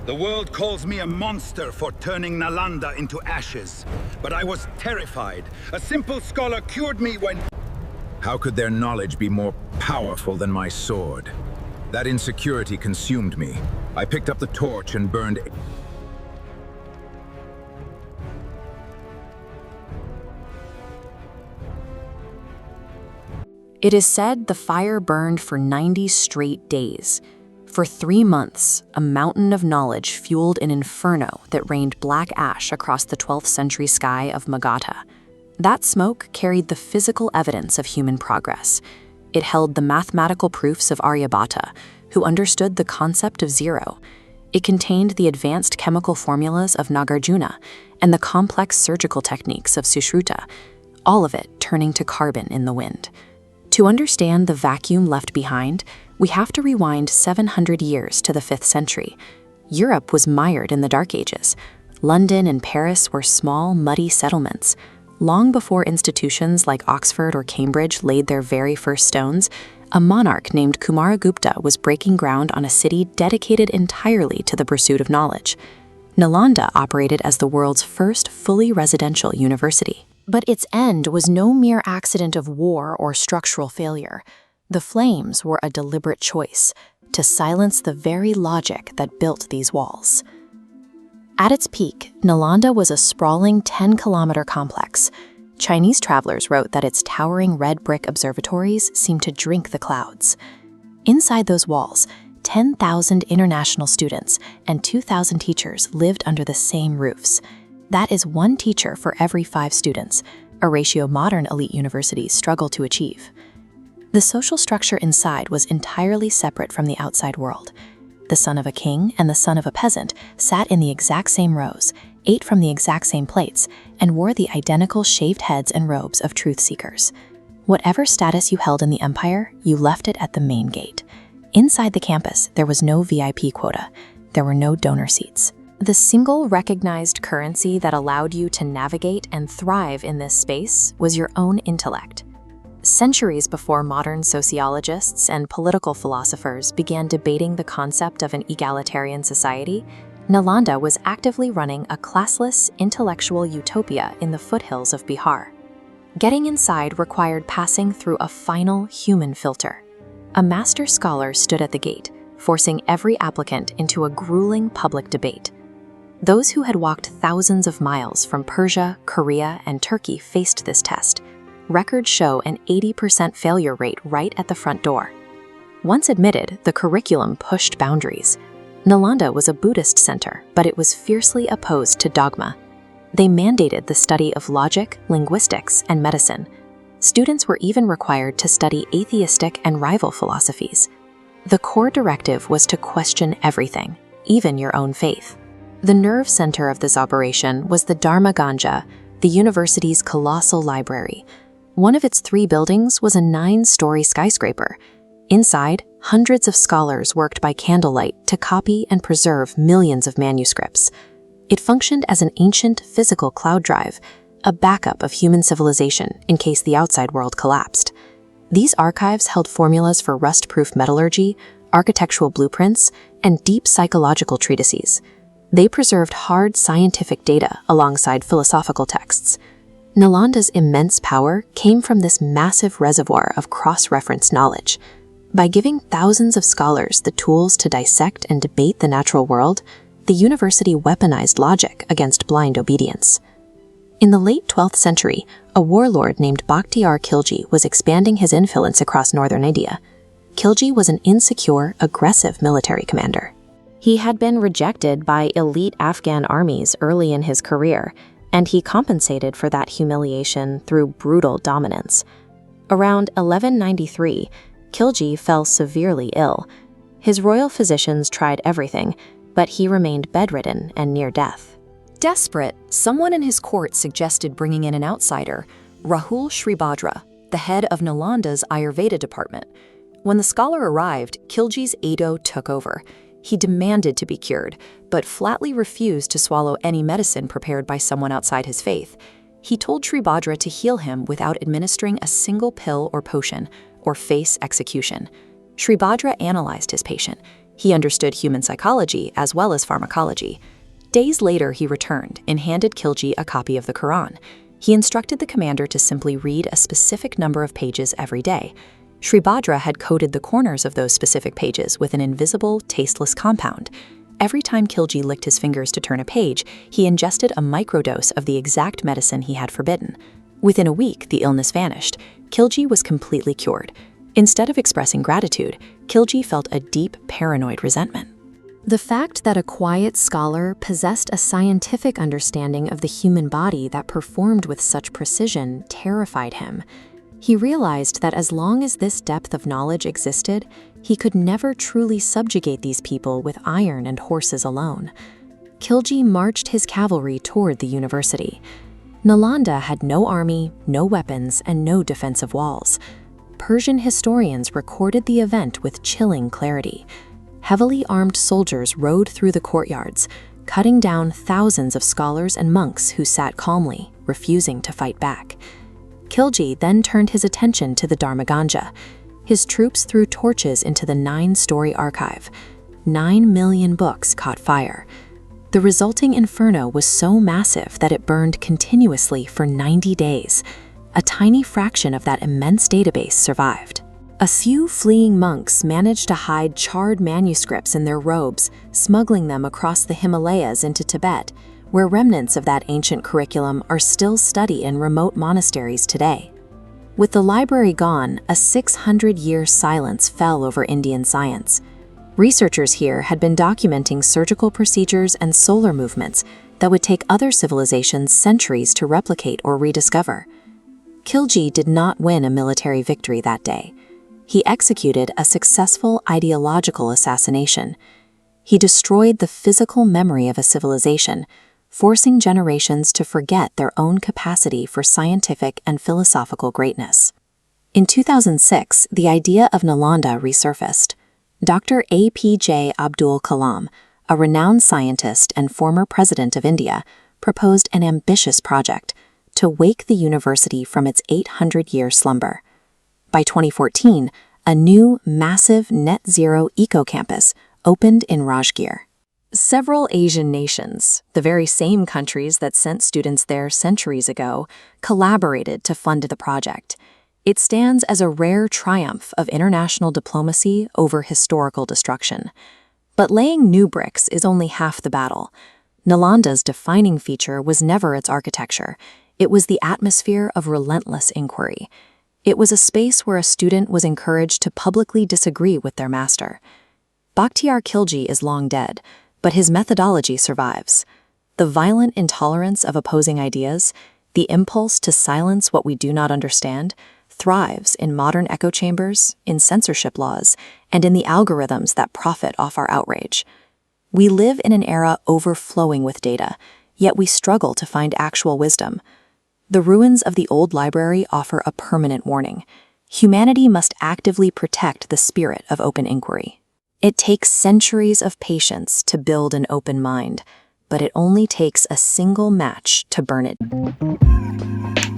The world calls me a monster for turning Nalanda into ashes. But I was terrified. A simple scholar cured me when... How could their knowledge be more powerful than my sword? That insecurity consumed me. I picked up the torch and burned... It is said the fire burned for 90 straight days. For 3 months, a mountain of knowledge fueled an inferno that rained black ash across the 12th century sky of Magadha. That smoke carried the physical evidence of human progress. It held the mathematical proofs of Aryabhata, who understood the concept of zero. It contained the advanced chemical formulas of Nagarjuna and the complex surgical techniques of Sushruta, all of it turning to carbon in the wind. To understand the vacuum left behind, we have to rewind 700 years to the 5th century. Europe was mired in the Dark Ages. London and Paris were small, muddy settlements. Long before institutions like Oxford or Cambridge laid their very first stones, a monarch named Kumaragupta was breaking ground on a city dedicated entirely to the pursuit of knowledge. Nalanda operated as the world's first fully residential university. But its end was no mere accident of war or structural failure. The flames were a deliberate choice to silence the very logic that built these walls. At its peak, Nalanda was a sprawling 10-kilometer complex. Chinese travelers wrote that its towering red brick observatories seemed to drink the clouds. Inside those walls, 10,000 international students and 2,000 teachers lived under the same roofs. That is 1 teacher for every 5 students, a ratio modern elite universities struggle to achieve. The social structure inside was entirely separate from the outside world. The son of a king and the son of a peasant sat in the exact same rows, ate from the exact same plates, and wore the identical shaved heads and robes of truth seekers. Whatever status you held in the empire, you left it at the main gate. Inside the campus, there was no VIP quota. There were no donor seats. The single recognized currency that allowed you to navigate and thrive in this space was your own intellect. Centuries before modern sociologists and political philosophers began debating the concept of an egalitarian society, Nalanda was actively running a classless intellectual utopia in the foothills of Bihar. Getting inside required passing through a final human filter. A master scholar stood at the gate, forcing every applicant into a grueling public debate. Those who had walked thousands of miles from Persia, Korea, and Turkey faced this test. Records show an 80% failure rate right at the front door. Once admitted, the curriculum pushed boundaries. Nalanda was a Buddhist center, but it was fiercely opposed to dogma. They mandated the study of logic, linguistics, and medicine. Students were even required to study atheistic and rival philosophies. The core directive was to question everything, even your own faith. The nerve center of this operation was the Dharma Ganja, the university's colossal library. One of its 3 buildings was a 9-story skyscraper. Inside, hundreds of scholars worked by candlelight to copy and preserve millions of manuscripts. It functioned as an ancient physical cloud drive, a backup of human civilization in case the outside world collapsed. These archives held formulas for rust-proof metallurgy, architectural blueprints, and deep psychological treatises. They preserved hard scientific data alongside philosophical texts. Nalanda's immense power came from this massive reservoir of cross-reference knowledge. By giving thousands of scholars the tools to dissect and debate the natural world, the university weaponized logic against blind obedience. In the late 12th century, a warlord named Bakhtiyar Khilji was expanding his influence across northern India. Khilji was an insecure, aggressive military commander. He had been rejected by elite Afghan armies early in his career, and he compensated for that humiliation through brutal dominance. Around 1193, Khilji fell severely ill. His royal physicians tried everything, but he remained bedridden and near death. Desperate, someone in his court suggested bringing in an outsider, Rahul Sribhadra, the head of Nalanda's Ayurveda department. When the scholar arrived, Khilji's Ado took over. He demanded to be cured, but flatly refused to swallow any medicine prepared by someone outside his faith. He told Sribhadra to heal him without administering a single pill or potion, or face execution. Sribhadra analyzed his patient. He understood human psychology as well as pharmacology. Days later, he returned and handed Khilji a copy of the Quran. He instructed the commander to simply read a specific number of pages every day. Sribhadra had coated the corners of those specific pages with an invisible, tasteless compound. Every time Khilji licked his fingers to turn a page, he ingested a microdose of the exact medicine he had forbidden. Within a week, the illness vanished. Khilji was completely cured. Instead of expressing gratitude, Khilji felt a deep, paranoid resentment. The fact that a quiet scholar possessed a scientific understanding of the human body that performed with such precision terrified him. He realized that as long as this depth of knowledge existed, he could never truly subjugate these people with iron and horses alone. Khilji marched his cavalry toward the university. Nalanda had no army, no weapons, and no defensive walls. Persian historians recorded the event with chilling clarity. Heavily armed soldiers rode through the courtyards, cutting down thousands of scholars and monks who sat calmly, refusing to fight back. Khilji then turned his attention to the Dharmaganja. His troops threw torches into the 9-story archive. 9 million books caught fire. The resulting inferno was so massive that it burned continuously for 90 days. A tiny fraction of that immense database survived. A few fleeing monks managed to hide charred manuscripts in their robes, smuggling them across the Himalayas into Tibet, where remnants of that ancient curriculum are still studied in remote monasteries today. With the library gone, a 600-year silence fell over Indian science. Researchers here had been documenting surgical procedures and solar movements that would take other civilizations centuries to replicate or rediscover. Khilji did not win a military victory that day. He executed a successful ideological assassination. He destroyed the physical memory of a civilization, forcing generations to forget their own capacity for scientific and philosophical greatness. In 2006, the idea of Nalanda resurfaced. Dr. APJ Abdul Kalam, a renowned scientist and former president of India, proposed an ambitious project to wake the university from its 800-year slumber. By 2014, a new, massive net-zero eco-campus opened in Rajgir. Several Asian nations, the very same countries that sent students there centuries ago, collaborated to fund the project. It stands as a rare triumph of international diplomacy over historical destruction. But laying new bricks is only half the battle. Nalanda's defining feature was never its architecture. It was the atmosphere of relentless inquiry. It was a space where a student was encouraged to publicly disagree with their master. Bakhtiar Khilji is long dead, but his methodology survives. The violent intolerance of opposing ideas, the impulse to silence what we do not understand, thrives in modern echo chambers, in censorship laws, and in the algorithms that profit off our outrage. We live in an era overflowing with data, yet we struggle to find actual wisdom. The ruins of the old library offer a permanent warning. Humanity must actively protect the spirit of open inquiry. It takes centuries of patience to build an open mind, but it only takes a single match to burn it.